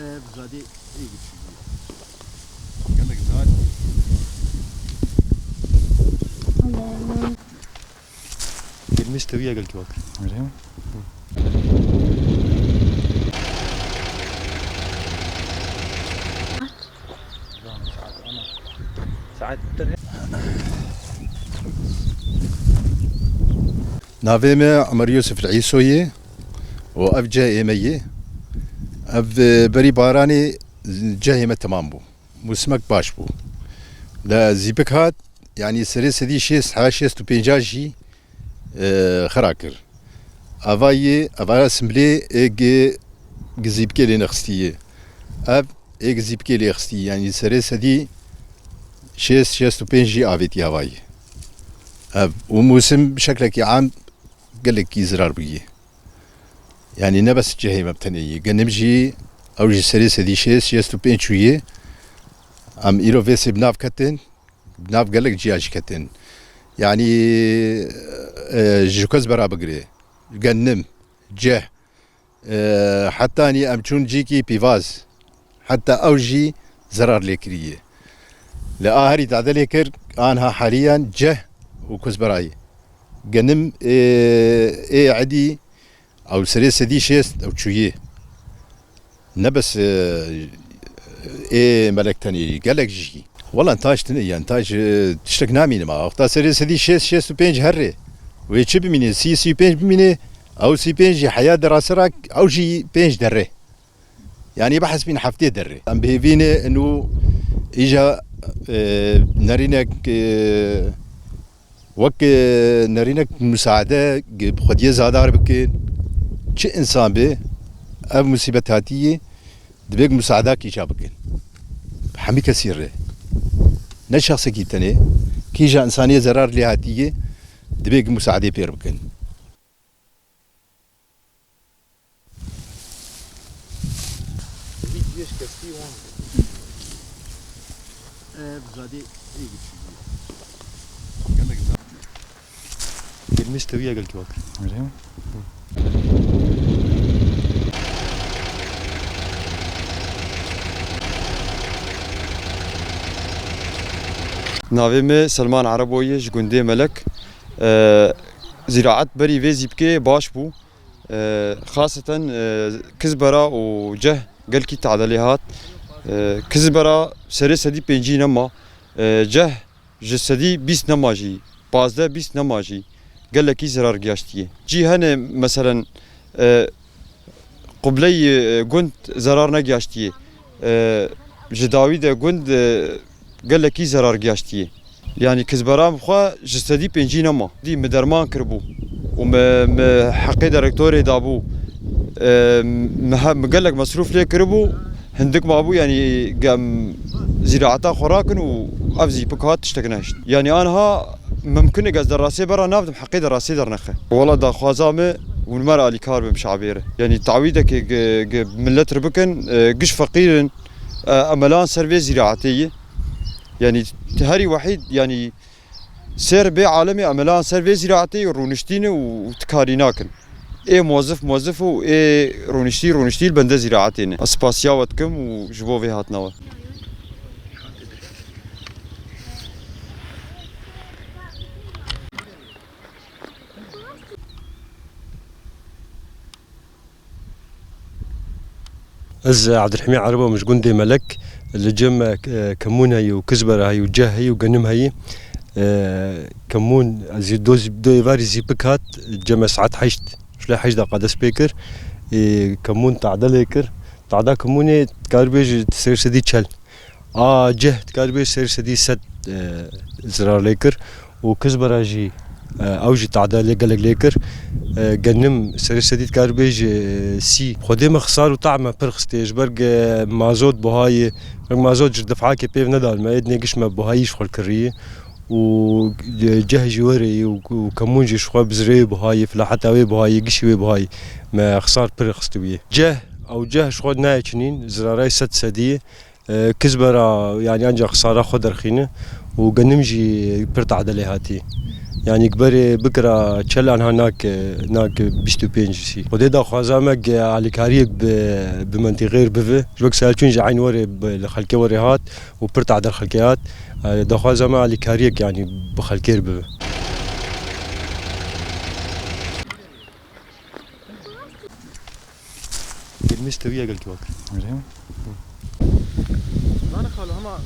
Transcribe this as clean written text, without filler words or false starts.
بزادي يجي قال لك زاد المستوية قلت واكر ساعات نافيمة عمر يوسف العيسوي وأف جاي مية أف بري باراني جاهمة تمام بو مسمك باش بو لا زيبك هات يعني سريس دي شيس حاشيس تو بينجاجي خراكر أفاي سمبلي إيج زيبكي لي نخستيه أف إيج زيبكي لي نخستيه يعني سريس دي شيس تو بينجي أفيتي أفاي أف وموسم بشكل عام قال لك يزرار بيه يعني نبس جهي مبتنية قنمجي أو جي سريسة دي شيس تو بين شوية أم إيرو فيسي بناف كتن بناف قال لك جياج كتن يعني جوكز برا بقري قنم جه حتى أني أمشون جيكي بيفاز حتى أوجي زرار ليكريه لآهري تعدل كر أنها حاليا جه وكزبراي قنم عدي او سريسة دي شيست او تشويه نبس ملك تاني قالك جي والله انتاج تني انتاج تشتك نامين ما اختا سريسة دي شيست وبينج هري ويتشي بميني سي بينج بميني او سي بينج حياة دراسرك او جي بينج دري يعني بحس بين حفتي دري ام بهيفيني انه اجا نارينك وك نارينك مساعدة بخدية زادار بكين چه انسان به اب مصیبت هاتیه دبیگ مساعده کی جا بکن همی کثیر ره نه شخص کی تنه کی جا انسانی ضرر لی هاتیه دبیگ مساعده پیر بکن بزادي يجي قال لك المستوية قلت واكر ناوی سلمان عربوی جگنده ملک زراعت بری ویزی بکی باش بو خاصة كزبرة وجه قال كي تعدليهات كزبرة سري سدي بينجي نما جه جسدي بيس نماجي بازده بيس نماجي قال لك زرار قياشتيه جي هنا مثلا قبلي قند زرار نقياشتيه جداوي ده قند قال لك زرار قياشتيه يعني كزبرام خوا جسدي بينجي نما دي مدرمان كربو وحقي دايركتوري دابو قال لك مصروف ليه كربو هندك مابو يعني قام زراعتها خوراكن وافزي بكات تشتكناش يعني انا ممكن قصد راسي برا نافذ حقي راسي درنخه والله دا خوازامه والمرأة اللي كار بمشعبيره يعني تعويدك ملت ربكن قش فقير املان سيرفي زراعتيه يعني هري وحيد يعني سير بي عالمي املان سيرفي زراعتي ورونشتينه وتكاريناكن اي موظف واي رونشتي البنده زراعتين اسباسياوتكم وجبو في هاتنوا از عبد الحميد عربه مش قندي ملك اللي جمع كمون هي وكزبره هي وجه هي وقنم هي كمون زي دوز بدو فاري زي بكات جمع ساعات حشت شلا حشت قاعد سبيكر كمون تعدليكر تعدا كموني تكاربيج تسير سدي تشل جه تكاربيج سير سدي ست زرار ليكر وكزبره جي اوجي تعدل قالك ليكر قنم سير سدي تكاربيج سي خدمه خسار وطعمه برخستيج برق مازوت بهاي مازوت دفعه كي بيف ندال ما يدني قشمه بهاي شخل كريه وجه جواري وكمون جي شخواب بزري بهاي فلاحتاوي بهاي قشوي بهاي ما خسار برخستويه جه او جه شخود نايتشنين زراراي ست سديه كزبره يعني انجا خساره خضر خينه وقنمجي برت عدلي هاتي يعني كبري بكرة تشل عنها ناك بيشتو بينجسي ودي دا خوازامك على كاريك بمنطقة غير بفه جوك سالتون جعين وري بخلكي وريهات وبرت عدد الخلكيات دا خوازامك على كاريك يعني بخلكير بفه المستوية قال كواك ما نخلو هما